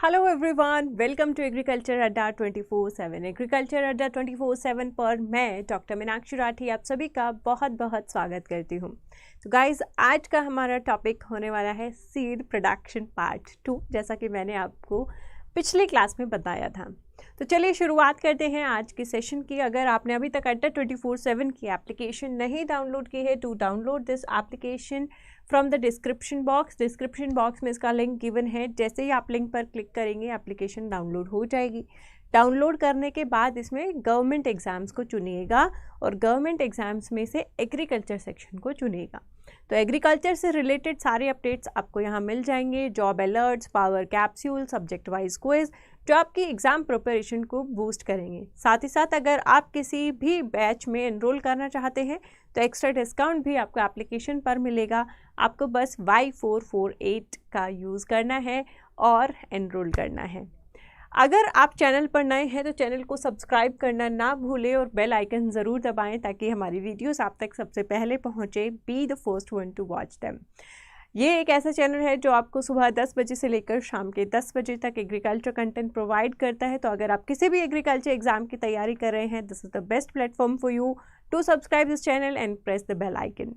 Hello everyone, welcome to agriculture Adda 24/7। Agriculture Adda 24/7 पर मैं doctor Meenakshi Rathi आप सभी का बहुत बहुत स्वागत करती हूँ। तो गाइज, आज का हमारा टॉपिक होने वाला है सीड प्रोडक्शन पार्ट 2, जैसा कि मैंने आपको पिछली क्लास में बताया था। तो चलिए शुरुआत करते हैं आज की सेशन की। अगर आपने अभी तक अड्डा 24/7 की एप्लीकेशन नहीं डाउनलोड की है, to download this application from the description box में इसका लिंक गिवन है। जैसे ही आप लिंक पर क्लिक करेंगे एप्लीकेशन डाउनलोड हो जाएगी। डाउनलोड करने के बाद इसमें गवर्नमेंट एग्ज़ाम्स को चुनिएगा और गवर्नमेंट एग्ज़ाम्स में से एग्रीकल्चर सेक्शन को चुनिएगा। तो एग्रीकल्चर से रिलेटेड सारे अपडेट्स आपको यहाँ मिल जाएंगे। Job alerts, power capsule, subject wise quiz, जो आपकी एग्ज़ाम प्रिपरेशन को बूस्ट करेंगे। साथ ही साथ अगर आप किसी भी बैच में एनरोल करना चाहते हैं तो एक्स्ट्रा डिस्काउंट भी आपको एप्लीकेशन पर मिलेगा। आपको बस Y448 का यूज़ करना है और एनरोल करना है। अगर आप चैनल पर नए हैं तो चैनल को सब्सक्राइब करना ना भूलें और बेल आइकन ज़रूर दबाएं ताकि हमारी वीडियोस आप तक सबसे पहले पहुंचे। Be the first one two watch them. ये एक ऐसा चैनल है जो आपको सुबह 10 बजे से लेकर शाम के 10 बजे तक एग्रीकल्चर कंटेंट प्रोवाइड करता है। तो अगर आप किसी भी एग्रीकल्चर एग्जाम की तैयारी कर रहे हैं, this is the best platform for you to subscribe this channel and press the bell icon.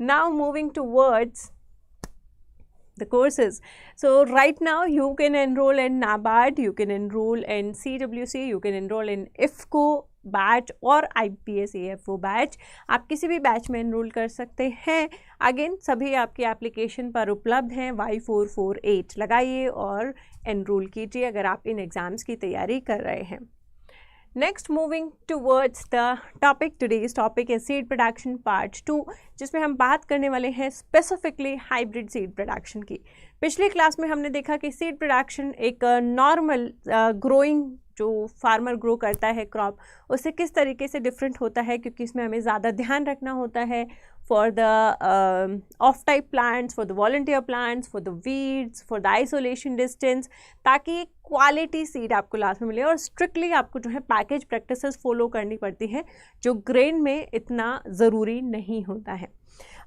Now moving towards the courses. So right now you can enroll in NABARD, you can enroll in CWC, you can enroll in IFCO batch और IPS AFO batch. आप किसी भी batch में enrol कर सकते हैं। Again सभी आपकी एप्लीकेशन पर उपलब्ध हैं। Y448 लगाइए और एनरोल कीजिए अगर आप इन एग्ज़ाम्स की तैयारी कर रहे हैं। Next, moving towards the topic, today's topic है सीड प्रोडक्शन पार्ट 2, जिसमें हम बात करने वाले हैं स्पेसिफिकली हाइब्रिड सीड प्रोडक्शन की। पिछली क्लास में हमने देखा कि सीड प्रोडक्शन एक नॉर्मल ग्रोइंग जो फार्मर ग्रो करता है क्रॉप, उससे किस तरीके से डिफरेंट होता है, क्योंकि इसमें हमें ज़्यादा ध्यान रखना होता है for the of type plants, for the volunteer plants, for the weeds, for the isolation distance, ताकि क्वालिटी सीड आपको लास्ट में मिले। और स्ट्रिक्टली आपको जो है पैकेज प्रैक्टिसेस फॉलो करनी पड़ती है, जो ग्रेन में इतना ज़रूरी नहीं होता है।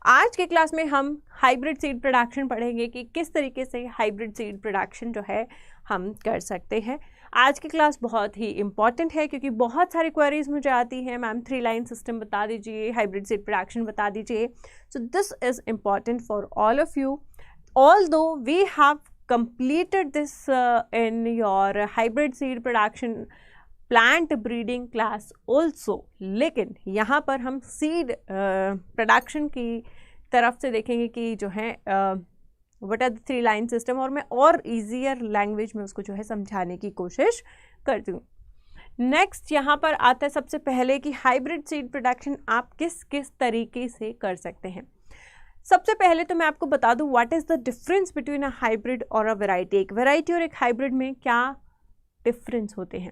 आज के क्लास में हम हाइब्रिड सीड प्रोडक्शन पढ़ेंगे कि किस तरीके से हाइब्रिड सीड प्रोडक्शन जो है हम कर सकते हैं। आज की क्लास बहुत ही इंपॉर्टेंट है क्योंकि बहुत सारी क्वेरीज मुझे आती हैं, मैम 3 लाइन सिस्टम बता दीजिए, हाइब्रिड सीड प्रोडक्शन बता दीजिए। So this is important for all of you. Although we have completed this in your hybrid seed production plant breeding class also, लेकिन यहाँ पर हम सीड प्रोडक्शन की तरफ से देखेंगे कि जो है what are the 3 line system, और मैं और ईजियर लैंग्वेज में उसको जो है समझाने की कोशिश करती हूँ। नेक्स्ट यहाँ पर आता है सबसे पहले कि हाइब्रिड सीड प्रोडक्शन आप किस किस तरीके से कर सकते हैं। सबसे पहले तो मैं आपको बता दूँ what is the difference between a hybrid और अ वेराइटी। एक वेराइटी और एक हाइब्रिड में क्या डिफरेंस होते हैं।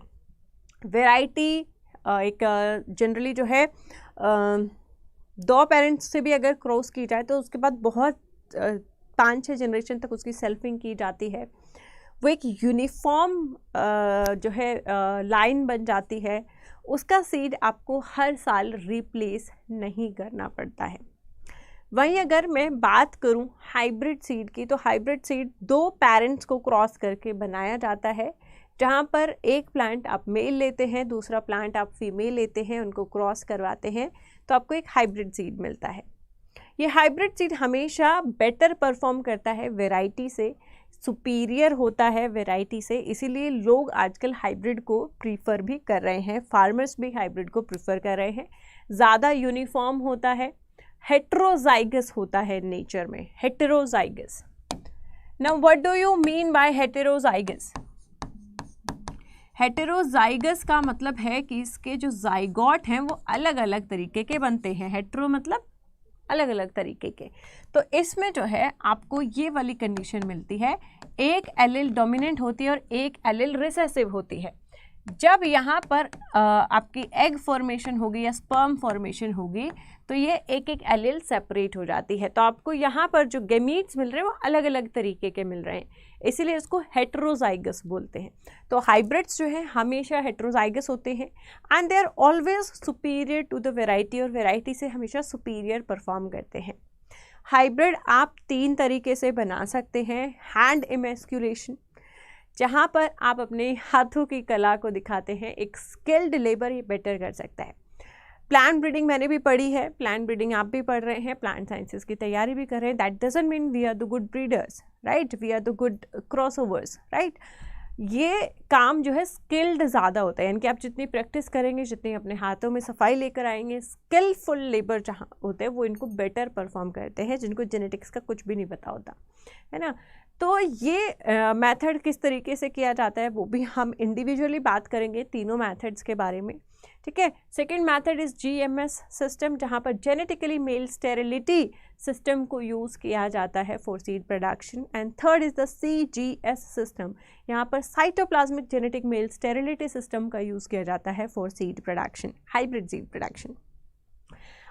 वेराइटी एक जनरली जो है 2 पेरेंट्स से भी अगर क्रॉस की जाए तो उसके बाद बहुत 5-6 जनरेशन तक उसकी सेल्फिंग की जाती है। वो एक यूनिफॉर्म जो है लाइन बन जाती है। उसका सीड आपको हर साल रिप्लेस नहीं करना पड़ता है। वहीं अगर मैं बात करूं हाइब्रिड सीड की, तो हाइब्रिड सीड 2 पेरेंट्स को क्रॉस करके बनाया जाता है, जहाँ पर एक प्लांट आप मेल लेते हैं, दूसरा प्लांट आप फीमेल लेते हैं, उनको क्रॉस करवाते हैं, तो आपको एक हाइब्रिड सीड मिलता है। ये हाइब्रिड सीड हमेशा बेटर परफॉर्म करता है वेराइटी से, सुपीरियर होता है वेराइटी से, इसीलिए लोग आजकल हाइब्रिड को प्रीफर भी कर रहे हैं, फार्मर्स भी हाइब्रिड को प्रीफर कर रहे हैं। ज़्यादा यूनिफॉर्म होता है, हेटेरोजाइगस होता है नेचर में, heterozygous. Now what do you mean by heterozygous? Heterozygous का मतलब है कि इसके जो जाइगोट हैं वो अलग अलग तरीके के बनते हैं। हेटेरो मतलब अलग अलग तरीके के। तो इसमें जो है आपको ये वाली कंडीशन मिलती है, एक एलील डोमिनेंट होती है और एक एलील रिसेसिव होती है। जब यहाँ पर आपकी एग फॉर्मेशन होगी या स्पर्म फॉर्मेशन होगी तो ये एक एक एलील सेपरेट हो जाती है। तो आपको यहाँ पर जो गैमीट्स मिल रहे हैं वो अलग अलग तरीके के मिल रहे हैं, इसीलिए इसको हेटेरोजाइगस बोलते हैं। तो हाइब्रिड्स जो है हमेशा हेटेरोजाइगस होते हैं and they are always superior to the variety, और वेराइटी से हमेशा सुपीरियर परफॉर्म करते हैं। हाइब्रिड आप 3 तरीके से बना सकते हैं। हैंड इमेस्क्यूलेशन, जहाँ पर आप अपने हाथों की कला को दिखाते हैं, एक स्किल्ड लेबर ये बेटर कर सकता है। प्लांट ब्रीडिंग मैंने भी पढ़ी है, प्लांट ब्रीडिंग आप भी पढ़ रहे हैं, प्लांट साइंसेस की तैयारी भी कर रहे हैं, that doesn't mean we are the good breeders, right, we are the good crossovers, right. ये काम जो है स्किल्ड ज़्यादा होता है, यानी कि आप जितनी प्रैक्टिस करेंगे, जितनी अपने हाथों में सफाई लेकर आएंगे, स्किलफुल लेबर जहाँ होते हैं वो इनको बेटर परफॉर्म करते हैं, जिनको जेनेटिक्स का कुछ भी नहीं पता होता है ना। तो ये मेथड किस तरीके से किया जाता है वो भी हम इंडिविजुअली बात करेंगे, तीनों मेथड्स के बारे में, ठीक है। Second method is GMS system, जहाँ पर जेनेटिकली मेल स्टेरिलिटी सिस्टम को यूज़ किया जाता है for seed production. And third is the CGS system, यहाँ पर cytoplasmic genetic male sterility system का यूज़ किया जाता है for seed production, hybrid seed production.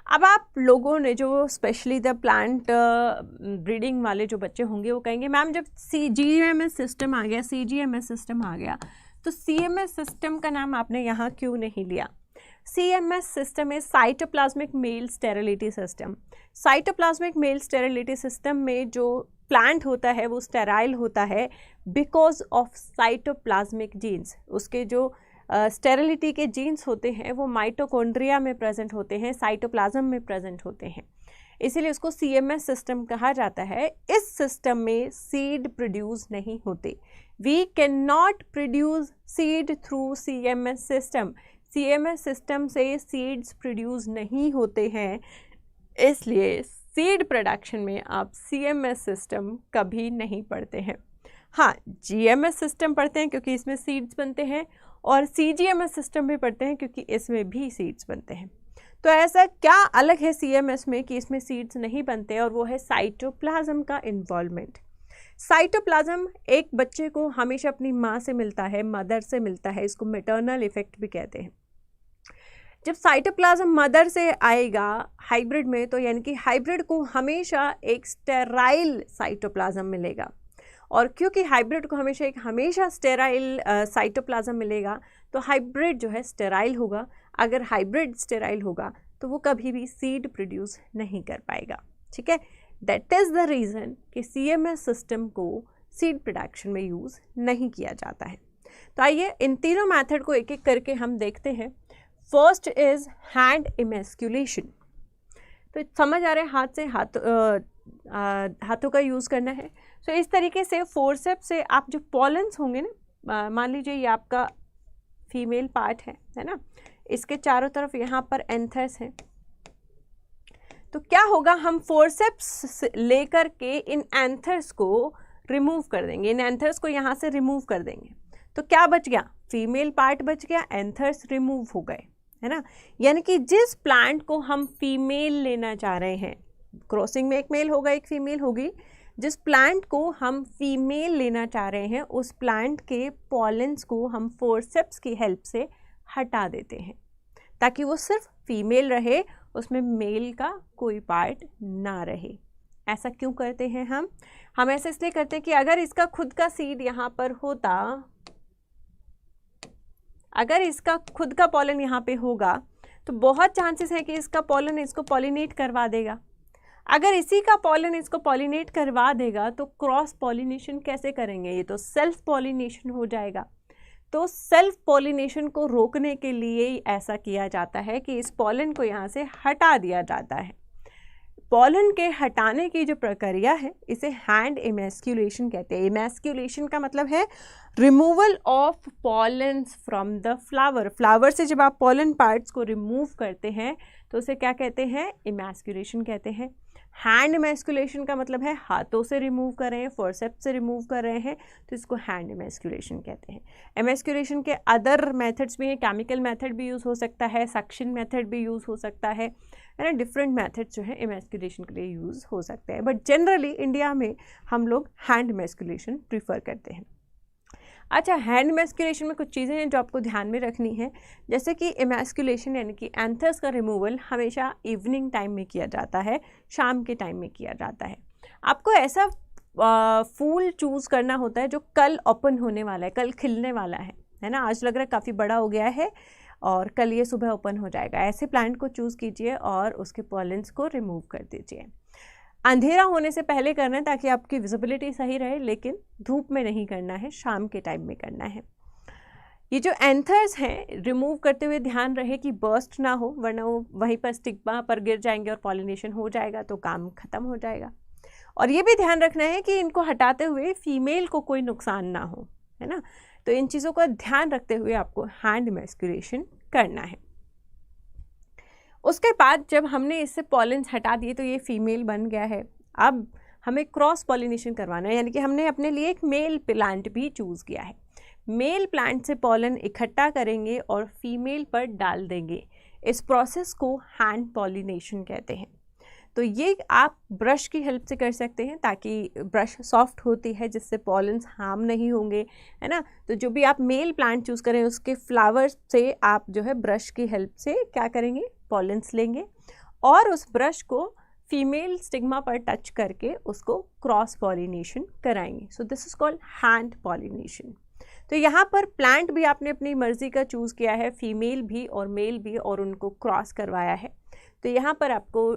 अब आप लोगों ने जो स्पेशली द प्लांट ब्रीडिंग वाले जो बच्चे होंगे वो कहेंगे मैम जब GMS सिस्टम आ गया, CGMS सिस्टम आ गया, तो CMS सिस्टम का नाम आपने यहाँ क्यों नहीं लिया? CMS system is cytoplasmic male sterility system. Cytoplasmic male sterility system में जो प्लांट होता है वो स्टेराइल होता है बिकॉज ऑफ साइटोप्लाज्मिक जीन्स। उसके जो स्टेरिलिटी के जीन्स होते हैं वो माइटोकॉन्ड्रिया में प्रेजेंट होते हैं, साइटोप्लाज्म में प्रेजेंट होते हैं, इसीलिए उसको CMS सिस्टम कहा जाता है। इस सिस्टम में सीड प्रोड्यूस नहीं होते। We can not produce seed through CMS system. CMS system से सीड्स प्रोड्यूस नहीं होते हैं, इसलिए सीड प्रोडक्शन में आप CMS सिस्टम कभी नहीं पढ़ते हैं। हाँ, GMS सिस्टम पढ़ते हैं क्योंकि इसमें सीड्स बनते हैं, और CGMS सिस्टम भी पढ़ते हैं क्योंकि इसमें भी सीड्स बनते हैं। तो ऐसा क्या अलग है CMS में कि इसमें सीड्स नहीं बनते, और वो है साइटोप्लाज्म का इन्वॉल्वमेंट। साइटोप्लाज्म एक बच्चे को हमेशा अपनी माँ से मिलता है, मदर से मिलता है, इसको मैटरनल इफेक्ट भी कहते हैं। जब साइटोप्लाज्म मदर से आएगा हाइब्रिड में, तो यानी कि हाइब्रिड को हमेशा एक स्टेराइल साइटोप्लाज्म मिलेगा, और क्योंकि हाइब्रिड को हमेशा स्टेराइल साइटोप्लाज्म मिलेगा, तो हाइब्रिड जो है स्टेराइल होगा। अगर हाइब्रिड स्टेराइल होगा तो वो कभी भी सीड प्रोड्यूस नहीं कर पाएगा, ठीक है। दैट इज़ द रीज़न कि CMS सिस्टम को सीड प्रोडक्शन में यूज़ नहीं किया जाता है। तो आइए इन तीनों मेथड को एक एक करके हम देखते हैं। First is hand emasculation. तो समझ आ रहा है, हाथ से हाथों का यूज़ करना है। तो इस तरीके से फोर्सेप्स से आप जो पॉलन्स होंगे ना, मान लीजिए ये आपका फीमेल पार्ट है ना, इसके चारों तरफ यहाँ पर एंथर्स हैं, तो क्या होगा, हम फोर्सेप्स लेकर के इन एंथर्स को रिमूव कर देंगे, इन एंथर्स को यहाँ से रिमूव कर देंगे। तो क्या बच गया? फीमेल पार्ट बच गया, एंथर्स रिमूव हो गए, है ना। यानी कि जिस प्लांट को हम फीमेल लेना चाह रहे हैं, क्रॉसिंग में एक मेल होगा एक फीमेल होगी, जिस प्लांट को हम फीमेल लेना चाह रहे हैं उस प्लांट के पॉलेंस को हम फोर्सेप्स की हेल्प से हटा देते हैं, ताकि वो सिर्फ फीमेल रहे, उसमें मेल का कोई पार्ट ना रहे। ऐसा क्यों करते हैं हम ऐसा इसलिए करते हैं कि अगर इसका खुद का सीड यहाँ पर होता, अगर इसका खुद का पॉलन यहाँ पे होगा तो बहुत चांसेस है कि इसका पॉलन इसको पॉलिनेट करवा देगा। अगर इसी का पॉलन इसको पॉलिनेट करवा देगा तो क्रॉस पॉलिनेशन कैसे करेंगे? ये तो सेल्फ पॉलिनेशन हो जाएगा। तो सेल्फ पॉलिनेशन को रोकने के लिए ऐसा किया जाता है कि इस पॉलन को यहाँ से हटा दिया जाता है। पॉलन के हटाने की जो प्रक्रिया है इसे हैंड इमेस्क्यूलेशन कहते हैं। इमेस्क्यूलेशन का मतलब है removal of pollens from the flower. Flower से जब आप पॉलन पार्ट्स को रिमूव करते हैं तो उसे क्या कहते हैं? इमेस्क्यूलेशन कहते हैं। हैंड इमेस्क्यूलेशन का मतलब है हाथों से रिमूव कर रहे हैं, फोर्सेप्स से रिमूव कर रहे हैं, तो इसको हैंड इमेस्क्यूलेशन कहते हैं। इमेस्क्यूलेशन के अदर मेथड्स भी हैं, केमिकल मेथड भी यूज़ हो सकता है, सक्शन मेथड भी यूज़ हो सकता है ना, डिफरेंट मेथड्स जो है इमेस्क्यूलेशन के लिए यूज़ हो सकते हैं, बट जनरली इंडिया में हम लोग हैंड इमेस्क्यूलेशन प्रीफर करते हैं। अच्छा, हैंड इमेस्क्यूलेशन में कुछ चीज़ें हैं जो आपको ध्यान में रखनी है, जैसे कि इमेस्क्यूलेशन यानी कि एंथर्स का रिमूवल हमेशा इवनिंग टाइम में किया जाता है, शाम के टाइम में किया जाता है। आपको ऐसा फूल चूज़ करना होता है जो कल ओपन होने वाला है, कल खिलने वाला है ना। आज लग रहा है काफ़ी बड़ा हो गया है और कल ये सुबह ओपन हो जाएगा। ऐसे प्लांट को चूज़ कीजिए और उसके पॉलेंस को रिमूव कर दीजिए। अंधेरा होने से पहले करना है ताकि आपकी विजिबिलिटी सही रहे, लेकिन धूप में नहीं करना है, शाम के टाइम में करना है। ये जो एंथर्स हैं रिमूव करते हुए ध्यान रहे कि बर्स्ट ना हो, वरना वो वहीं पर स्टिग्मा पर गिर जाएंगे और पॉलिनेशन हो जाएगा तो काम खत्म हो जाएगा। और ये भी ध्यान रखना है कि इनको हटाते हुए फीमेल को कोई नुकसान ना हो, है ना। तो इन चीज़ों का ध्यान रखते हुए आपको हैंड इमैस्कुलेशन करना है। उसके बाद जब हमने इससे पॉलिन्स हटा दिए तो ये फीमेल बन गया है। अब हमें क्रॉस पॉलिनेशन करवाना है, यानी कि हमने अपने लिए एक मेल प्लांट भी चूज़ किया है। मेल प्लांट से पॉलन इकट्ठा करेंगे और फीमेल पर डाल देंगे। इस प्रोसेस को हैंड पॉलिनेशन कहते हैं। तो ये आप ब्रश की हेल्प से कर सकते हैं, ताकि ब्रश सॉफ्ट होती है जिससे पॉलन्स हार्म नहीं होंगे, है ना। तो जो भी आप मेल प्लांट चूज़ करें उसके फ्लावर्स से आप जो है ब्रश की हेल्प से क्या करेंगे, पॉलन्स लेंगे और उस ब्रश को फीमेल स्टिग्मा पर टच करके उसको क्रॉस पॉलिनेशन कराएंगे। सो this is called hand pollination. तो यहाँ पर प्लांट भी आपने अपनी मर्ज़ी का चूज़ किया है, फीमेल भी और मेल भी, और उनको क्रॉस करवाया है। तो यहाँ पर आपको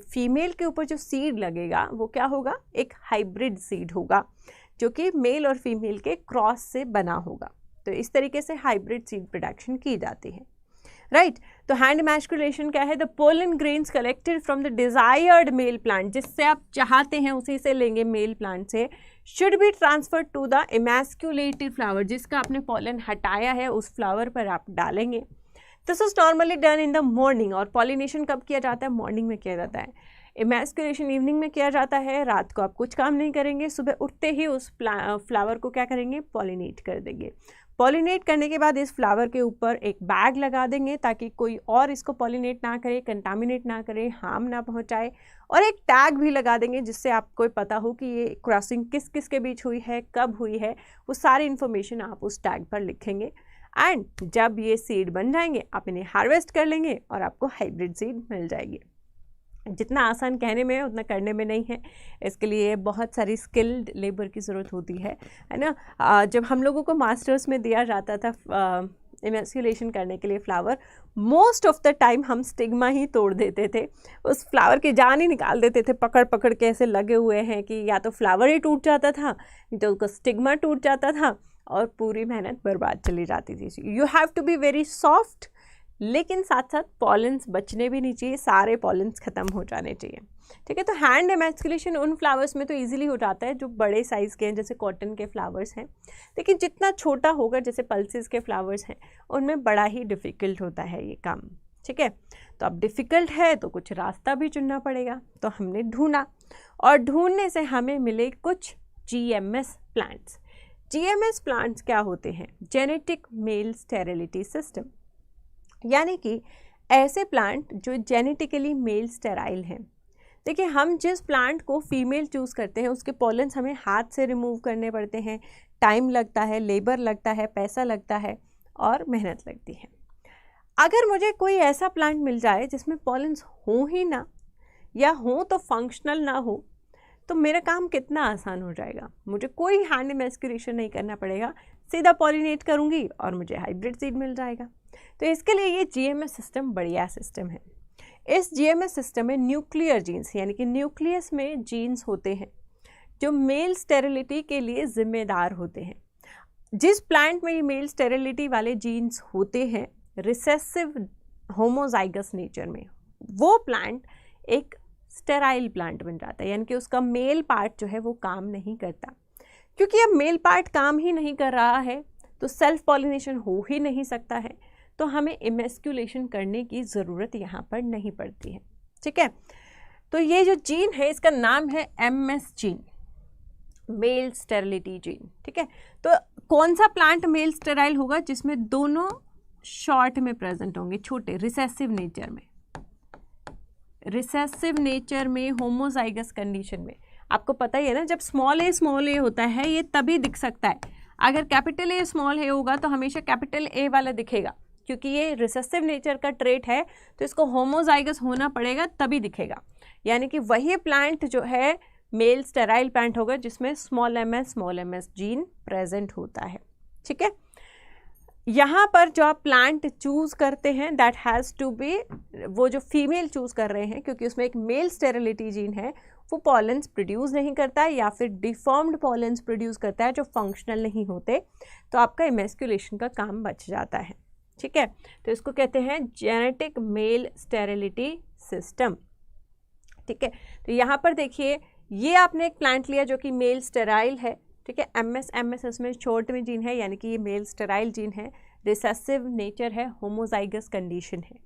फीमेल के ऊपर जो सीड लगेगा वो क्या होगा, एक हाइब्रिड सीड होगा जो कि मेल और फीमेल के क्रॉस से बना होगा। तो इस तरीके से हाइब्रिड सीड प्रोडक्शन की जाती है, राइट। तो हैंड इमैस्कुलेशन क्या है, the pollen grains collected from the desired male plant, जिससे आप चाहते हैं उसी से लेंगे मेल प्लांट से, should be transferred to the emasculated flower, जिसका आपने पॉलन हटाया है उस फ्लावर पर आप डालेंगे। This is normally done in the morning. और पॉलिनेशन कब किया जाता है, मॉर्निंग में किया जाता है। इमैस्कुलेशन इवनिंग में किया जाता है। रात को आप कुछ काम नहीं करेंगे, सुबह उठते ही उस फ्लावर को क्या करेंगे, पॉलिनेट कर देंगे। पॉलिनेट करने के बाद इस फ्लावर के ऊपर एक बैग लगा देंगे ताकि कोई और इसको पॉलिनेट ना करे, कंटामिनेट ना करे, हार्म ना पहुंचाए। और एक टैग भी लगा देंगे जिससे आपको पता हो कि ये क्रॉसिंग किस किस के बीच हुई है, कब हुई है, वो सारी इन्फॉर्मेशन आप उस टैग पर लिखेंगे। एंड जब ये सीड बन जाएंगे आप इन्हें हार्वेस्ट कर लेंगे और आपको हाइब्रिड सीड मिल जाएगी। जितना आसान कहने में है उतना करने में नहीं है, इसके लिए बहुत सारी स्किल्ड लेबर की ज़रूरत होती है ना। जब हम लोगों को मास्टर्स में दिया जाता था इमैस्कुलेशन करने के लिए flower, most of the time हम स्टिग्मा ही तोड़ देते थे, उस फ्लावर की जान ही निकाल देते थे, पकड़ पकड़ के ऐसे लगे हुए हैं कि या तो फ्लावर ही टूट जाता था, तो उसका स्टिग्मा टूट जाता था और पूरी मेहनत बर्बाद चली जाती थी। You have to be very soft, लेकिन साथ साथ पॉलन्स बचने भी नहीं चाहिए, सारे पॉलन्स ख़त्म हो जाने चाहिए, ठीक है। तो हैंड इमैस्कुलेशन उन फ्लावर्स में तो इजीली हो जाता है जो बड़े साइज़ के हैं, जैसे कॉटन के फ्लावर्स हैं। लेकिन जितना छोटा होगा, जैसे पल्सेस के फ्लावर्स हैं, उनमें बड़ा ही डिफ़िकल्ट होता है ये काम, ठीक है। तो अब डिफ़िकल्ट है तो कुछ रास्ता भी चुनना पड़ेगा। तो हमने ढूंढा और ढूंढने से हमें मिले कुछ GMS प्लांट्स। GMS प्लांट्स क्या होते हैं, जेनेटिक मेल स्टेरिलिटी सिस्टम, यानी कि ऐसे प्लांट जो जेनेटिकली मेल स्टेराइल हैं। देखिए, हम जिस प्लांट को फीमेल चूज़ करते हैं उसके पॉलन्स हमें हाथ से रिमूव करने पड़ते हैं, टाइम लगता है, लेबर लगता है, पैसा लगता है और मेहनत लगती है। अगर मुझे कोई ऐसा प्लांट मिल जाए जिसमें पॉलन्स हो ही ना, या हो तो फंक्शनल ना हो, तो मेरा काम कितना आसान हो जाएगा। मुझे कोई हैंड इमैस्कुलेशन नहीं करना पड़ेगा, सीधा पॉलिनेट करूँगी और मुझे हाइब्रिड सीड मिल जाएगा। तो इसके लिए ये GMS सिस्टम बढ़िया सिस्टम है। इस GMS सिस्टम में न्यूक्लियर जीन्स, यानी कि न्यूक्लियस में जीन्स होते हैं जो मेल स्टेरिलिटी के लिए जिम्मेदार होते हैं। जिस प्लांट में ये मेल स्टेरिलिटी वाले जीन्स होते हैं, रिसेसिव होमोजाइगस नेचर में, वो प्लांट एक स्टेराइल प्लांट बन जाता है, यानी कि उसका मेल पार्ट जो है वो काम नहीं करता। क्योंकि अब मेल पार्ट काम ही नहीं कर रहा है तो सेल्फ पॉलिनेशन हो ही नहीं सकता है, तो हमें इमैस्कुलेशन करने की ज़रूरत यहाँ पर नहीं पड़ती है, ठीक है। तो ये जो जीन है इसका नाम है MS gene, male sterility gene, ठीक है। तो कौन सा प्लांट मेल स्टेराइल होगा, जिसमें दोनों शॉर्ट में प्रेजेंट होंगे, छोटे रिसेसिव नेचर में, रिसेसिव नेचर में, होमोजाइगस कंडीशन में। आपको पता ही है ना, जब स्मॉल ए होता है ये तभी दिख सकता है। अगर कैपिटल ए स्मॉल ए होगा तो हमेशा कैपिटल ए वाला दिखेगा, क्योंकि ये रिसेसिव नेचर का ट्रेट है, तो इसको होमोजाइगस होना पड़ेगा तभी दिखेगा। यानी कि वही प्लांट जो है मेल स्टेराइल प्लांट होगा जिसमें small M S gene present होता है, ठीक है। यहाँ पर जो आप प्लांट चूज़ करते हैं दैट हैज़ टू बी, वो जो फीमेल चूज़ कर रहे हैं क्योंकि उसमें एक मेल स्टेरिलिटी जीन है, वो पॉलेंस प्रोड्यूस नहीं करता है या फिर डिफॉर्म्ड पॉलेंस प्रोड्यूस करता है जो फंक्शनल नहीं होते, तो आपका इमेस्कुलेशन का काम बच जाता है। ठीक है, तो इसको कहते हैं जेनेटिक मेल स्टेरिलिटी सिस्टम। ठीक है, तो यहाँ पर देखिए ये आपने एक प्लांट लिया जो कि मेल स्टेराइल है। ठीक है, एमएस इसमें शॉर्ट में जीन है, यानी कि ये मेल स्टेराइल जीन है, रिसेसिव नेचर है, होमोजाइगस कंडीशन है।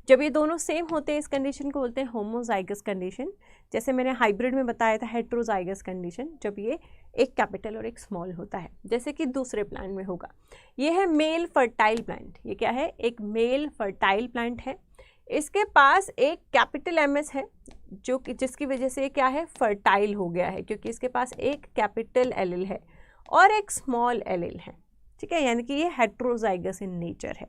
जब ये दोनों सेम होते हैं इस कंडीशन को बोलते हैं होमोजाइगस कंडीशन। जैसे मैंने हाइब्रिड में बताया था हेट्रोजाइगस कंडीशन, जब ये एक कैपिटल और एक स्मॉल होता है, जैसे कि दूसरे प्लांट में होगा। ये है मेल फर्टाइल प्लांट। ये क्या है? एक मेल फर्टाइल प्लांट है। इसके पास एक कैपिटल एमएस है जो कि जिसकी वजह से क्या है, फर्टाइल हो गया है, क्योंकि इसके पास एक कैपिटल एलिल है और एक स्मॉल एलिल है। ठीक है, यानी कि ये हेट्रोजाइगस इन नेचर है।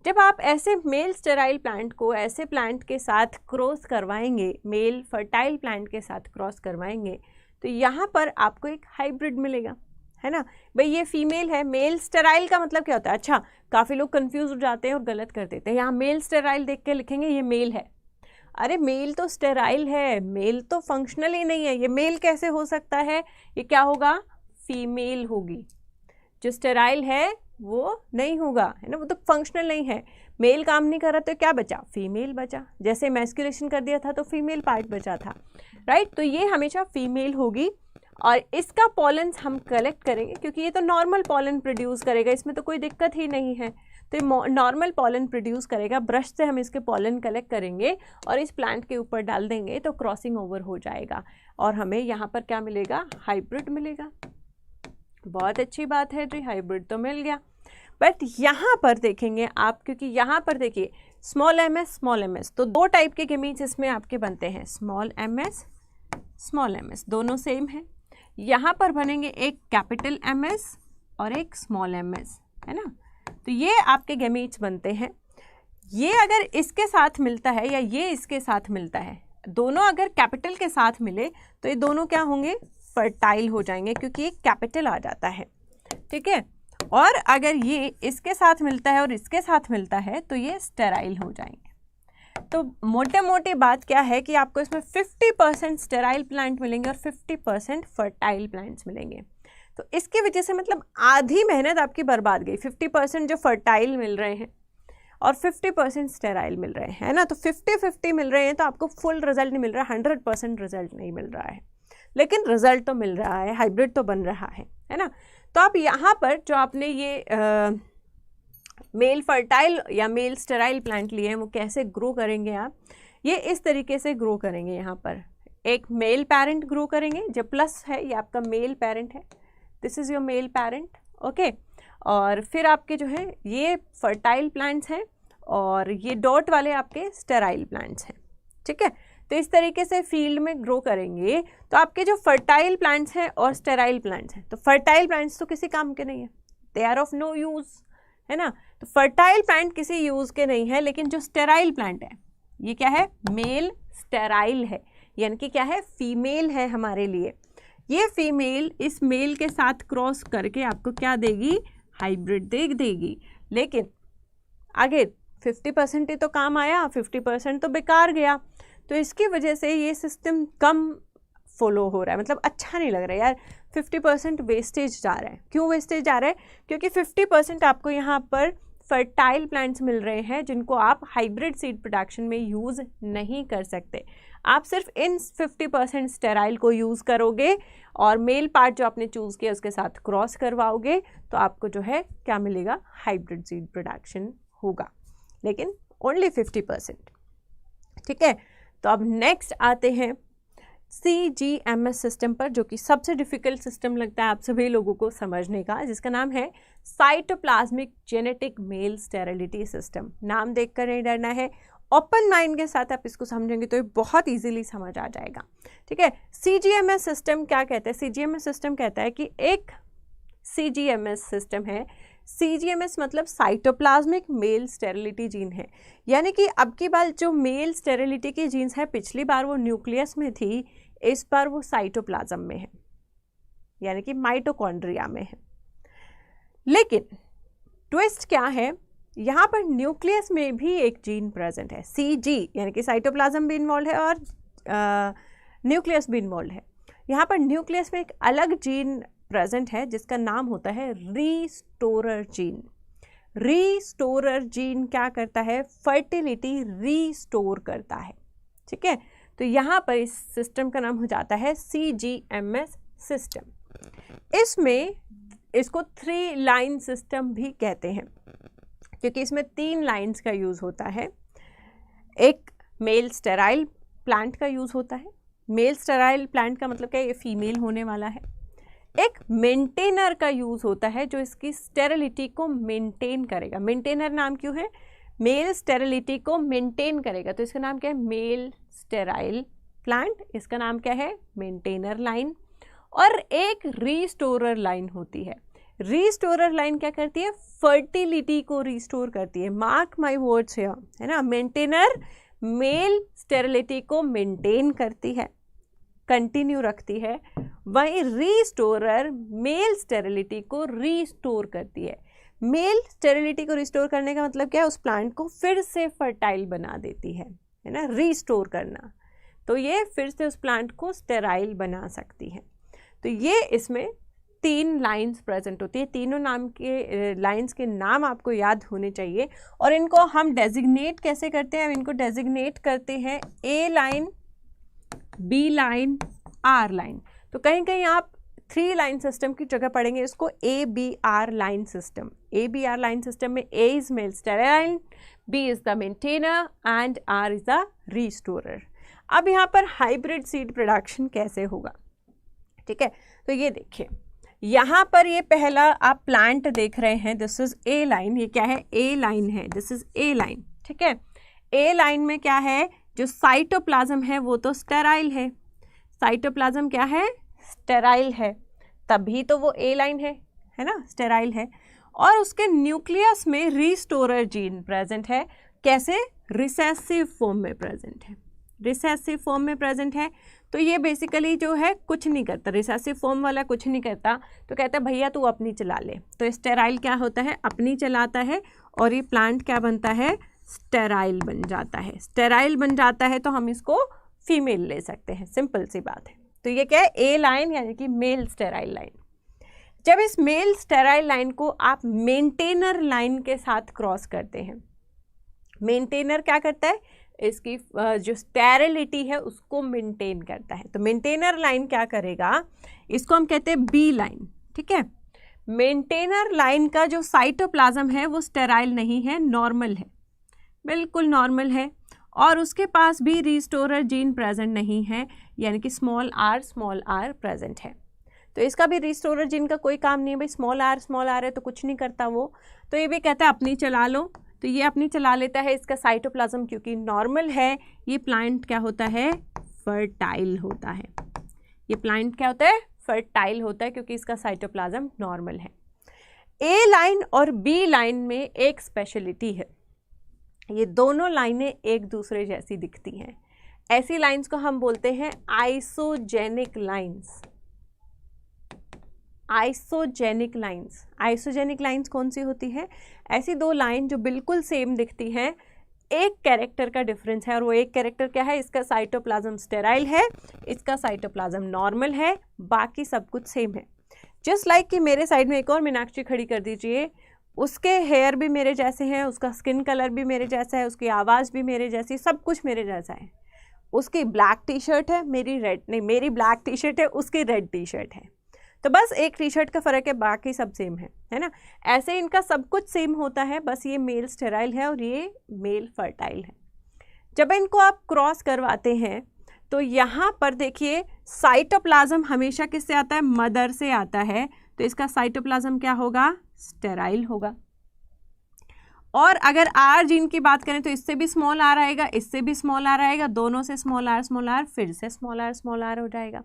जब आप ऐसे मेल स्टेराइल प्लांट को ऐसे प्लांट के साथ क्रॉस करवाएंगे, मेल फर्टाइल प्लांट के साथ क्रॉस करवाएंगे, तो यहाँ पर आपको एक हाइब्रिड मिलेगा, है ना। भाई ये फीमेल है, मेल स्टेराइल का मतलब क्या होता है? अच्छा, काफ़ी लोग कंफ्यूज हो जाते हैं और गलत कर देते हैं। यहाँ मेल स्टेराइल देख के लिखेंगे ये मेल है। अरे मेल तो स्टेराइल है, मेल तो फंक्शनल ही नहीं है, ये मेल कैसे हो सकता है? ये क्या होगा? फीमेल होगी। जो स्टेराइल है वो नहीं होगा, है ना, वो तो फंक्शनल नहीं है। मेल काम नहीं कर रहा तो क्या बचा? फीमेल बचा। जैसे मैस्कुलेशन कर दिया था तो फीमेल पार्ट बचा था, राइट। तो ये हमेशा फीमेल होगी और इसका पॉलेंस हम कलेक्ट करेंगे क्योंकि ये तो नॉर्मल पॉलन प्रोड्यूस करेगा, इसमें तो कोई दिक्कत ही नहीं है। तो ये नॉर्मल पॉलन प्रोड्यूस करेगा। ब्रश से हम इसके पॉलन कलेक्ट करेंगे और इस प्लांट के ऊपर डाल देंगे तो क्रॉसिंग ओवर हो जाएगा और हमें यहाँ पर क्या मिलेगा? हाइब्रिड मिलेगा। बहुत अच्छी बात है जी, हाइब्रिड तो मिल गया। बट यहाँ पर देखेंगे आप, क्योंकि यहाँ पर देखिए स्मॉल एम एस, तो दो टाइप के गेमीट्स इसमें आपके बनते हैं, स्मॉल एम एस, दोनों सेम है। यहाँ पर बनेंगे एक कैपिटल एम एस और एक स्मॉल एम एस, है ना। तो ये आपके गेमीट्स बनते हैं। ये अगर इसके साथ मिलता है या ये इसके साथ मिलता है, दोनों अगर कैपिटल के साथ मिले तो ये दोनों क्या होंगे? फर्टाइल हो जाएंगे, क्योंकि एक कैपिटल आ जाता है। ठीक है, और अगर ये इसके साथ मिलता है और इसके साथ मिलता है तो ये स्टेराइल हो जाएंगे। तो मोटे मोटी बात क्या है कि आपको इसमें 50% स्टेराइल प्लांट मिलेंगे और 50% फर्टाइल प्लांट्स मिलेंगे। तो इसकी वजह से मतलब आधी मेहनत आपकी बर्बाद गई। 50% जो फर्टाइल मिल रहे हैं और 50% स्टेराइल मिल रहे हैं, है ना। तो 50-50 मिल रहे हैं तो आपको फुल रिजल्ट नहीं मिल रहा, 100% रिजल्ट नहीं मिल रहा है, लेकिन रिजल्ट तो मिल रहा है, हाइब्रिड तो बन रहा है ना। तो आप यहाँ पर जो आपने ये मेल फर्टाइल या मेल स्टेराइल प्लांट लिए हैं वो कैसे ग्रो करेंगे आप? ये इस तरीके से ग्रो करेंगे। यहाँ पर एक मेल पेरेंट ग्रो करेंगे, जब प्लस है ये आपका मेल पेरेंट है, this is your male parent, okay. और फिर आपके जो है ये फर्टाइल प्लांट्स हैं और ये डॉट वाले आपके स्टेराइल प्लांट्स हैं। ठीक है, तो इस तरीके से फील्ड में ग्रो करेंगे तो आपके जो फर्टाइल प्लांट्स हैं और स्टेराइल प्लांट्स हैं, तो फर्टाइल प्लांट्स तो किसी काम के नहीं है, they are of no use, है ना। तो फर्टाइल प्लांट किसी यूज़ के नहीं है, लेकिन जो स्टेराइल प्लांट है ये क्या है? मेल स्टेराइल है, यानी कि क्या है? फीमेल है हमारे लिए। ये फीमेल इस मेल के साथ क्रॉस करके आपको क्या देगी? हाइब्रिड देगी। लेकिन आगे 50% ही तो काम आया, 50% तो बेकार गया। तो इसकी वजह से ये सिस्टम कम फॉलो हो रहा है, मतलब अच्छा नहीं लग रहा है यार, 50% वेस्टेज जा रहा है। क्यों वेस्टेज जा रहा है? क्योंकि 50% आपको यहाँ पर फर्टाइल प्लांट्स मिल रहे हैं जिनको आप हाइब्रिड सीड प्रोडक्शन में यूज़ नहीं कर सकते। आप सिर्फ इन 50% स्टेराइल को यूज़ करोगे और मेल पार्ट जो आपने चूज़ किया उसके साथ क्रॉस करवाओगे तो आपको जो है क्या मिलेगा? हाइब्रिड सीड प्रोडक्शन होगा, लेकिन ओनली 50%। ठीक है, तो अब नेक्स्ट आते हैं CGMS सिस्टम पर, जो कि सबसे डिफ़िकल्ट सिस्टम लगता है आप सभी लोगों को समझने का, जिसका नाम है cytoplasmic genetic male sterility system. नाम देखकर नहीं डरना है, ओपन माइंड के साथ आप इसको समझेंगे तो ये बहुत इजीली समझ आ जाएगा। ठीक है, CGMS सिस्टम क्या कहता है? CGMS सिस्टम कहता है कि एक CGMS सिस्टम है, CGMS मतलब साइटोप्लाज्मिक मेल स्टेरिलिटी जीन है, यानी कि अब की बार जो मेल स्टेरिलिटी की जीन्स है, पिछली बार वो न्यूक्लियस में थी, इस बार वो साइटोप्लाज्म में है, यानी कि माइटोकॉन्ड्रिया में है। लेकिन ट्विस्ट क्या है, यहाँ पर न्यूक्लियस में भी एक जीन प्रेजेंट है, CG, यानी कि साइटोप्लाज्म भी इन्वॉल्व है और न्यूक्लियस भी इन्वॉल्व है। यहाँ पर न्यूक्लियस में एक अलग जीन प्रेजेंट है जिसका नाम होता है रीस्टोरर जीन। रीस्टोरर जीन क्या करता है, फर्टिलिटी रीस्टोर करता है, ठीक है। तो यहाँ पर इस सिस्टम का नाम हो जाता है CGMS सिस्टम। इसमें इसको 3 लाइन सिस्टम भी कहते हैं क्योंकि इसमें 3 लाइंस का यूज़ होता है। एक मेल स्टेराइल प्लांट का यूज़ होता है। मेल स्टेराइल प्लांट का मतलब क्या है, ये फीमेल होने वाला है। एक मेंटेनर का यूज़ होता है जो इसकी स्टेरिलिटी को मेंटेन करेगा। मेंटेनर नाम क्यों है, मेल स्टेरिलिटी को मेंटेन करेगा, तो इसका नाम क्या है, मेल स्टेराइल प्लांट। इसका नाम क्या है, मेंटेनर लाइन। और एक रीस्टोरर लाइन होती है। रीस्टोरर लाइन क्या करती है, फर्टिलिटी को रिस्टोर करती है। मार्क माय वर्ड्स हियर, है ना। मेंटेनर मेल स्टेरिलिटी को मेंटेन करती है, कंटिन्यू रखती है, वहीं रीस्टोरर मेल स्टेरिलिटी को रीस्टोर करती है। मेल स्टेरिलिटी को रिस्टोर करने का मतलब क्या है, उस प्लांट को फिर से फर्टाइल बना देती है ना, रीस्टोर करना। तो ये फिर से उस प्लांट को स्टेराइल बना सकती है। तो ये इसमें 3 लाइंस प्रेजेंट होती है। तीनों नाम के लाइंस के नाम आपको याद होने चाहिए। और इनको हम डेजिग्नेट कैसे करते हैं, हम इनको डेजिग्नेट करते हैं A line, B line, R line. तो कहीं कहीं आप 3 लाइन सिस्टम की जगह पढ़ेंगे इसको ABR line system. ABR line system में A is male sterile, B is the maintainer and R is the restorer. अब यहाँ पर हाइब्रिड सीड प्रोडक्शन कैसे होगा, ठीक है। तो ये देखिए, यहाँ पर ये पहला आप प्लांट देख रहे हैं, दिस इज A लाइन। ये क्या है, A लाइन है, दिस इज A लाइन, ठीक है। A लाइन में क्या है, जो साइटोप्लाज्म है वो तो स्टेराइल है। साइटोप्लाज्म क्या है, स्टेराइल है, तभी तो वो A लाइन है ना, स्टेराइल है। और उसके न्यूक्लियस में रीस्टोरर जीन प्रेजेंट है। कैसे, रिसेसिव फॉर्म में प्रेजेंट है। रिसेसिव फॉर्म में प्रेजेंट है। तो ये बेसिकली जो है कुछ नहीं करता, रिसेसिव फॉर्म वाला कुछ नहीं करता। तो कहता है भैया तू अपनी चला ले। तो स्टेराइल क्या होता है, अपनी चलाता है, और ये प्लांट क्या बनता है, स्टेराइल बन जाता है। स्टेराइल बन जाता है तो हम इसको फीमेल ले सकते हैं, सिंपल सी बात है। तो ये क्या है, A लाइन यानी कि मेल स्टेराइल लाइन। जब इस मेल स्टेराइल लाइन को आप मेंटेनर लाइन के साथ क्रॉस करते हैं, मेंटेनर क्या करता है, इसकी जो स्टेरिलिटी है उसको मेंटेन करता है। तो मेंटेनर लाइन क्या करेगा, इसको हम कहते हैं B लाइन, ठीक है। मेंटेनर लाइन का जो साइटोप्लाज्म है वो स्टेराइल नहीं है, नॉर्मल है, बिल्कुल नॉर्मल है। और उसके पास भी रीस्टोरर जीन प्रेजेंट नहीं है, यानी कि स्मॉल r प्रेजेंट है। तो इसका भी रीस्टोरर जीन का कोई काम नहीं है भाई, स्मॉल r है तो कुछ नहीं करता वो। तो ये भी कहता है अपनी चला लो, तो ये अपनी चला लेता है। इसका साइटोप्लाज्म क्योंकि नॉर्मल है, ये प्लांट क्या होता है, फर्टाइल होता है। ये प्लांट क्या होता है, फर्टाइल होता है, क्योंकि इसका साइटोप्लाज्म नॉर्मल है। A लाइन और B लाइन में एक स्पेशलिटी है, ये दोनों लाइनें एक दूसरे जैसी दिखती हैं। ऐसी लाइंस को हम बोलते हैं isogenic lines. Isogenic lines, isogenic lines कौन सी होती है, ऐसी 2 लाइन जो बिल्कुल सेम दिखती हैं, एक कैरेक्टर का डिफरेंस है। और वो एक कैरेक्टर क्या है, इसका साइटोप्लाज्म स्टेराइल है, इसका साइटोप्लाज्म नॉर्मल है, बाकी सब कुछ सेम है। जस्ट लाइक कि मेरे साइड में एक और मीनाक्षी खड़ी कर दीजिए, उसके हेयर भी मेरे जैसे हैं, उसका स्किन कलर भी मेरे जैसा है, उसकी आवाज़ भी मेरे जैसी, सब कुछ मेरे जैसा है। उसकी ब्लैक टी शर्ट है, मेरी रेड नहीं, मेरी ब्लैक टी शर्ट है, उसकी रेड टी शर्ट है। तो बस एक टी शर्ट का फ़र्क है, बाकी सब सेम है ना। ऐसे इनका सब कुछ सेम होता है, बस ये मेल स्टेराइल है और ये मेल फर्टाइल है। जब इनको आप क्रॉस करवाते हैं तो यहाँ पर देखिए, साइटोप्लाज्म हमेशा किससे आता है, मदर से आता है। तो इसका साइटोप्लाज्म क्या होगा, स्टेराइल होगा। और अगर R जीन की बात करें तो इससे भी स्मॉल r आएगा, इससे भी स्मॉल r आएगा, दोनों से स्मॉल r फिर से स्मॉल r हो जाएगा।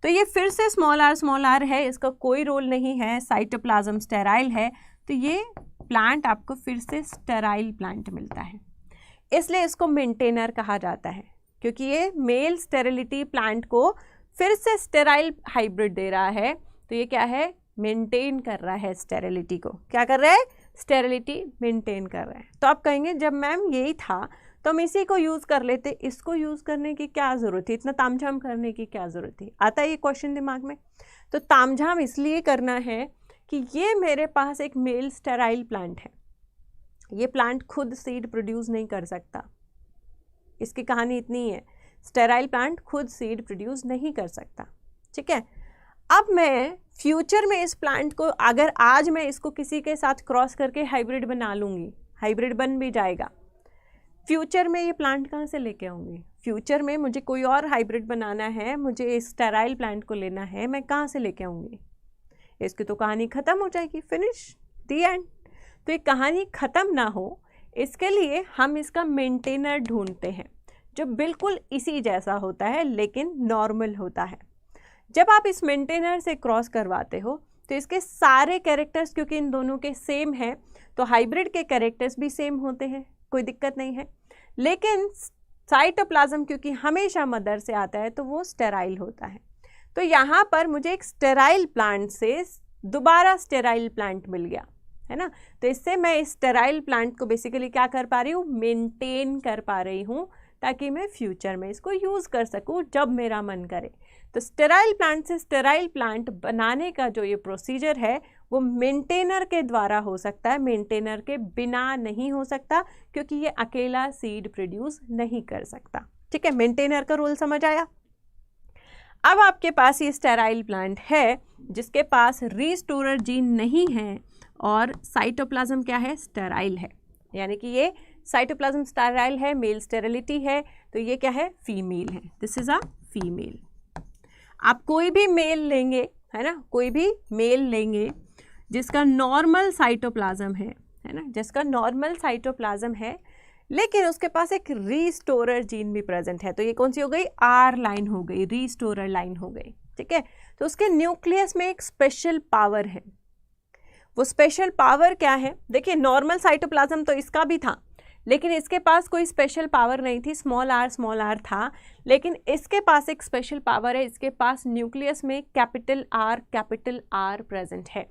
तो ये फिर से स्मॉल r है, इसका कोई रोल नहीं है, साइटोप्लाज्म स्टेराइल है, तो ये प्लांट आपको फिर से स्टेराइल प्लांट मिलता है। इसलिए इसको मेंटेनर कहा जाता है, क्योंकि ये मेल स्टेरिलिटी प्लांट को फिर से स्टेराइल हाइब्रिड दे रहा है। तो ये क्या है, मेंटेन कर रहा है स्टेरिलिटी को। क्या कर रहा है, स्टेरिलिटी मेंटेन कर रहे हैं। तो आप कहेंगे जब मैम यही था तो हम इसी को यूज़ कर लेते, इसको यूज़ करने की क्या ज़रूरत थी, इतना तामझाम करने की क्या ज़रूरत थी। आता है ये क्वेश्चन दिमाग में। तो तामझाम इसलिए करना है कि ये मेरे पास एक मेल स्टेराइल प्लांट है, ये प्लांट खुद सीड प्रोड्यूस नहीं कर सकता। इसकी कहानी इतनी है, स्टेराइल प्लांट खुद सीड प्रोड्यूस नहीं कर सकता। ठीक है, अब मैं फ्यूचर में इस प्लांट को, अगर आज मैं इसको किसी के साथ क्रॉस करके हाइब्रिड बना लूँगी, हाइब्रिड बन भी जाएगा, फ्यूचर में ये प्लांट कहाँ से लेके आऊँगी? फ्यूचर में मुझे कोई और हाइब्रिड बनाना है, मुझे इस स्टेराइल प्लांट को लेना है, मैं कहाँ से लेके आऊँगी? इसकी तो कहानी ख़त्म हो जाएगी, फिनिश, दी एंड। तो ये कहानी ख़त्म ना हो इसके लिए हम इसका मेंटेनर ढूंढते हैं जो बिल्कुल इसी जैसा होता है लेकिन नॉर्मल होता है। जब आप इस मेंटेनर से क्रॉस करवाते हो तो इसके सारे कैरेक्टर्स, क्योंकि इन दोनों के सेम हैं तो हाइब्रिड के कैरेक्टर्स भी सेम होते हैं, कोई दिक्कत नहीं है। लेकिन साइटोप्लाज्म क्योंकि हमेशा मदर से आता है तो वो स्टेराइल होता है। तो यहाँ पर मुझे एक स्टेराइल प्लांट से दोबारा स्टेराइल प्लांट मिल गया, है ना। तो इससे मैं इस स्टेराइल प्लांट को बेसिकली क्या कर पा रही हूँ, मेंटेन कर पा रही हूँ, ताकि मैं फ्यूचर में इसको यूज़ कर सकूँ जब मेरा मन करे। तो स्टेराइल प्लांट से स्टेराइल प्लांट बनाने का जो ये प्रोसीजर है वो मेंटेनर के द्वारा हो सकता है, मेंटेनर के बिना नहीं हो सकता, क्योंकि ये अकेला सीड प्रोड्यूस नहीं कर सकता। ठीक है, मेंटेनर का रोल समझ आया। अब आपके पास ये स्टेराइल प्लांट है जिसके पास रीस्टोरर जीन नहीं है और साइटोप्लाज्म क्या है, स्टेराइल है, यानी कि ये साइटोप्लाज्म स्टेराइल है, मेल स्टेरिलिटी है, तो ये क्या है, फीमेल है। This is a female. आप कोई भी मेल लेंगे, है ना, कोई भी मेल लेंगे जिसका नॉर्मल साइटोप्लाज्म है ना, जिसका नॉर्मल साइटोप्लाज्म है, लेकिन उसके पास एक रीस्टोरर जीन भी प्रेजेंट है, तो ये कौन सी हो गई, आर लाइन हो गई, रीस्टोरर लाइन हो गई। ठीक है, तो उसके न्यूक्लियस में एक स्पेशल पावर है। वो स्पेशल पावर क्या है, देखिए नॉर्मल साइटोप्लाज्म तो इसका भी था, लेकिन इसके पास कोई स्पेशल पावर नहीं थी, स्मॉल आर था, लेकिन इसके पास एक स्पेशल पावर है, इसके पास न्यूक्लियस में कैपिटल आर प्रेजेंट है।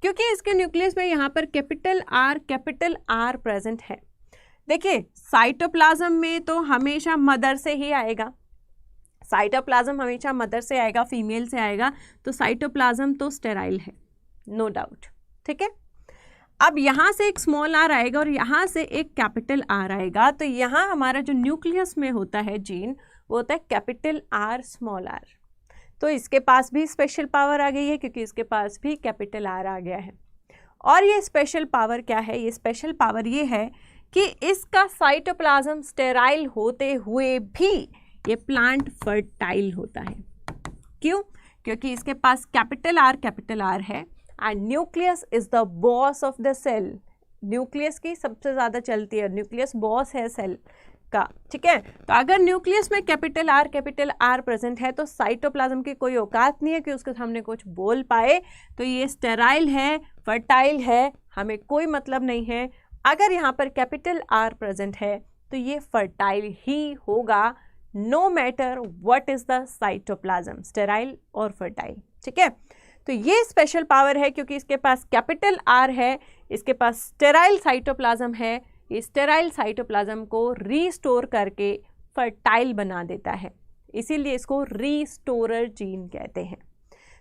क्योंकि इसके न्यूक्लियस में यहाँ पर कैपिटल आर प्रेजेंट है। देखिए साइटोप्लाज्म में तो हमेशा मदर से ही आएगा, साइटोप्लाज्म हमेशा मदर से आएगा, फीमेल से आएगा, तो साइटोप्लाज्म तो स्टेराइल है, नो डाउट। ठीक है, अब यहाँ से एक स्मॉल आर आएगा और यहाँ से एक कैपिटल आर आएगा, तो यहाँ हमारा जो न्यूक्लियस में होता है जीन वो होता है कैपिटल आर स्मॉल आर। तो इसके पास भी स्पेशल पावर आ गई है क्योंकि इसके पास भी कैपिटल आर आ गया है। और ये स्पेशल पावर क्या है, ये स्पेशल पावर ये है कि इसका साइटोप्लाज्म स्टेराइल होते हुए भी ये प्लांट फर्टाइल होता है। क्यों? क्योंकि इसके पास कैपिटल आर है and nucleus is the boss of the cell. Nucleus की सबसे ज़्यादा चलती है, न्यूक्लियस बॉस है सेल का। ठीक है, तो अगर न्यूक्लियस में कैपिटल आर प्रेजेंट है तो साइटोप्लाज्म की कोई औकात नहीं है कि उसके सामने कुछ बोल पाए। तो ये स्टेराइल है, फर्टाइल है, हमें कोई मतलब नहीं है। अगर यहाँ पर कैपिटल आर प्रेजेंट है तो ये फर्टाइल ही होगा, no matter what is the cytoplasm, sterile और फर्टाइल। ठीक है, तो ये स्पेशल पावर है क्योंकि इसके पास कैपिटल आर है, इसके पास स्टेराइल साइटोप्लाज्म है, ये स्टेराइल साइटोप्लाज्म को रीस्टोर करके फर्टाइल बना देता है, इसीलिए इसको रीस्टोरर जीन कहते हैं।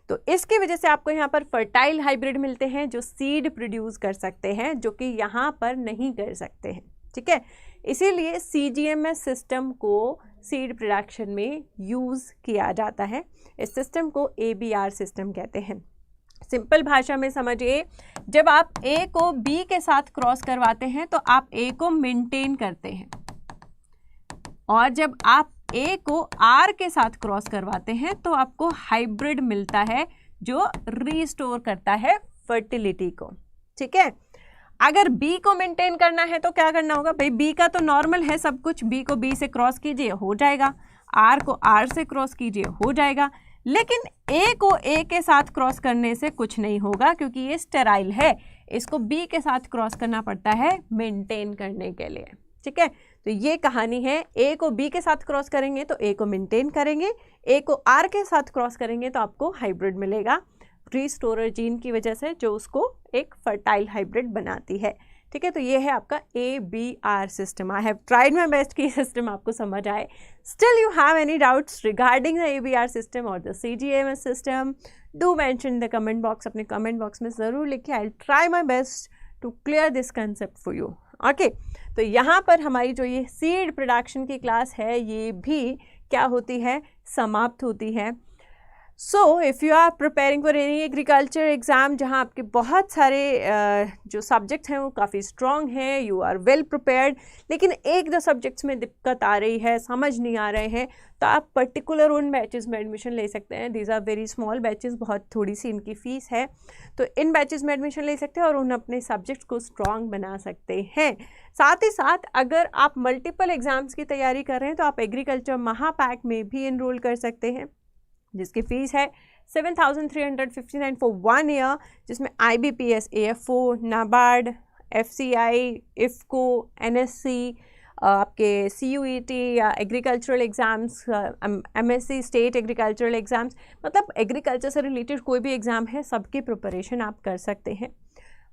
तो इसकी वजह से आपको यहाँ पर फर्टाइल हाइब्रिड मिलते हैं जो सीड प्रोड्यूस कर सकते हैं, जो कि यहाँ पर नहीं कर सकते हैं। ठीक है, इसीलिए CGMS सिस्टम को सीड प्रोडक्शन में यूज़ किया जाता है। इस सिस्टम को ABR सिस्टम कहते हैं। सिंपल भाषा में समझिए, जब आप A को B के साथ क्रॉस करवाते हैं तो आप A को मेंटेन करते हैं, और जब आप A को R के साथ क्रॉस करवाते हैं तो आपको हाइब्रिड मिलता है जो रीस्टोर करता है फर्टिलिटी को। ठीक है, अगर B को मेंटेन करना है तो क्या करना होगा भाई, B का तो नॉर्मल है सब कुछ, B को B से क्रॉस कीजिए हो जाएगा, R को R से क्रॉस कीजिए हो जाएगा, लेकिन A को A के साथ क्रॉस करने से कुछ नहीं होगा क्योंकि ये स्टेराइल है, इसको B के साथ क्रॉस करना पड़ता है मेंटेन करने के लिए। ठीक है, तो ये कहानी है, A को B के साथ क्रॉस करेंगे तो A को मेंटेन करेंगे, A को R के साथ क्रॉस करेंगे तो आपको हाइब्रिड मिलेगा। रीस्टोरर जीन की वजह से, जो उसको एक फर्टाइल हाइब्रिड बनाती है। ठीक है, तो ये है आपका ABR system. I have tried my best कि सिस्टम आपको समझ आए। Still you have any doubts regarding the ABR system और the CGMS system, do mention the comment box. अपने कमेंट बॉक्स में ज़रूर लिखिए। I try my best to clear this concept for you. Okay, तो यहाँ पर हमारी जो ये सीड प्रोडक्शन की क्लास है ये भी क्या होती है, समाप्त होती है। So if you are preparing for any agriculture exam जहाँ आपके बहुत सारे जो सब्जेक्ट्स हैं वो काफ़ी स्ट्रॉन्ग हैं, यू आर वेल प्रिपेयर्ड, लेकिन एक दो सब्जेक्ट्स में दिक्कत आ रही है, समझ नहीं आ रहे हैं, तो आप पर्टिकुलर उन बैचेस में एडमिशन ले सकते हैं। These are very small batches, बहुत थोड़ी सी इनकी फ़ीस है, तो इन बैचेस में एडमिशन ले सकते हैं और उन अपने सब्जेक्ट्स को स्ट्रॉन्ग बना सकते हैं। साथ ही साथ अगर आप मल्टीपल एग्ज़ाम्स की तैयारी कर रहे हैं तो आप एग्रीकल्चर महापैक में भी इनरोल कर सकते हैं, जिसकी फ़ीस है 7,359 फॉर 1 ईयर, जिसमें IBPS, AFO, NABARD, FCI, IFCO, NSC, आपके CUET या agricultural exams, MSc state agricultural exams, मतलब एग्रीकल्चर से रिलेटेड कोई भी एग्ज़ाम है सबकी प्रिपरेशन आप कर सकते हैं।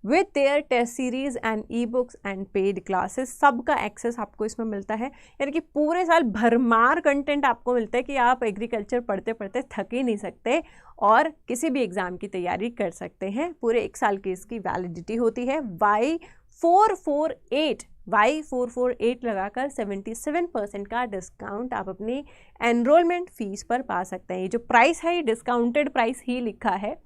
With their test series and e books and paid classes, सबका एक्सेस आपको इसमें मिलता है। यानी कि पूरे साल भरमार कंटेंट आपको मिलता है कि आप एग्रीकल्चर पढ़ते पढ़ते थक ही नहीं सकते और किसी भी एग्ज़ाम की तैयारी कर सकते हैं। पूरे 1 साल की इसकी वैलिडिटी होती है। Y448 लगाकर 77% का डिस्काउंट आप अपनी एनरोलमेंट फ़ीस पर पा सकते हैं। ये जो प्राइस है ये डिस्काउंटेड प्राइस ही लिखा है।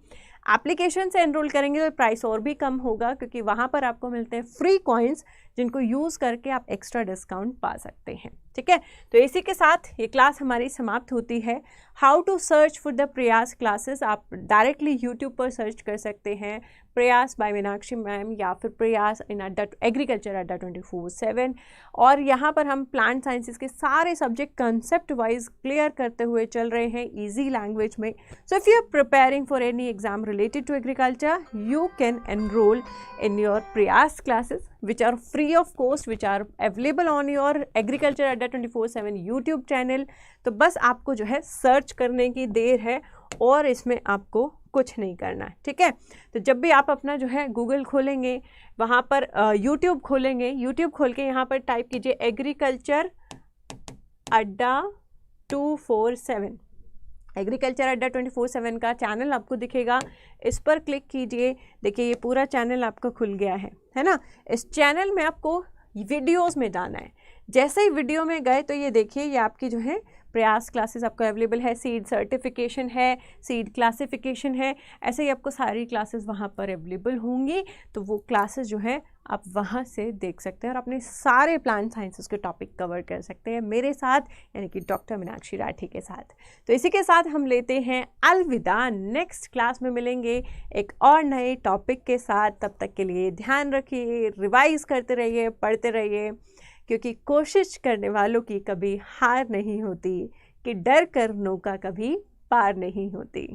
एप्लीकेशन से एनरोल करेंगे तो प्राइस और भी कम होगा, क्योंकि वहाँ पर आपको मिलते हैं फ्री कॉइन्स जिनको यूज़ करके आप एक्स्ट्रा डिस्काउंट पा सकते हैं। ठीक है, तो इसी के साथ ये क्लास हमारी समाप्त होती है। How to search for the Prayas classes, आप डायरेक्टली यूट्यूब पर सर्च कर सकते हैं प्रयास बाय मीनाक्षी मैम या फिर प्रयास इन एग्रीकल्चर अड्डा 24/7, और यहाँ पर हम प्लांट साइंसेस के सारे सब्जेक्ट कंसेप्ट वाइज क्लियर करते हुए चल रहे हैं ईजी लैंग्वेज में। So if you are preparing for any exam related to agriculture, you can enroll in your Prayas classes which are free of cost, which are available on your Agriculture Adda 24/7 YouTube channel। तो बस आपको जो है search करने की देर है और इसमें आपको कुछ नहीं करना है। ठीक है, तो जब भी आप अपना जो है गूगल खोलेंगे, वहाँ पर YouTube खोलेंगे, YouTube खोल के यहाँ पर टाइप कीजिए एग्रीकल्चर अड्डा 247, एग्रीकल्चर अड्डा 24/7 का चैनल आपको दिखेगा, इस पर क्लिक कीजिए। देखिए ये पूरा चैनल आपका खुल गया है ना। इस चैनल में आपको वीडियोस में जाना है। जैसे ही वीडियो में गए तो ये देखिए ये आपकी जो है प्रयास क्लासेस आपको अवेलेबल है, सीड सर्टिफिकेशन है, सीड क्लासिफिकेशन है, ऐसे ही आपको सारी क्लासेस वहाँ पर अवेलेबल होंगी। तो वो क्लासेस जो है आप वहाँ से देख सकते हैं और अपने सारे प्लांट साइंसेस के टॉपिक कवर कर सकते हैं मेरे साथ, यानी कि डॉक्टर मीनाक्षी राठी के साथ। तो इसी के साथ हम लेते हैं अलविदा। नेक्स्ट क्लास में मिलेंगे एक और नए टॉपिक के साथ। तब तक के लिए ध्यान रखिए, रिवाइज करते रहिए, पढ़ते रहिए, क्योंकि कोशिश करने वालों की कभी हार नहीं होती कि डर कर नौका कभी पार नहीं होती।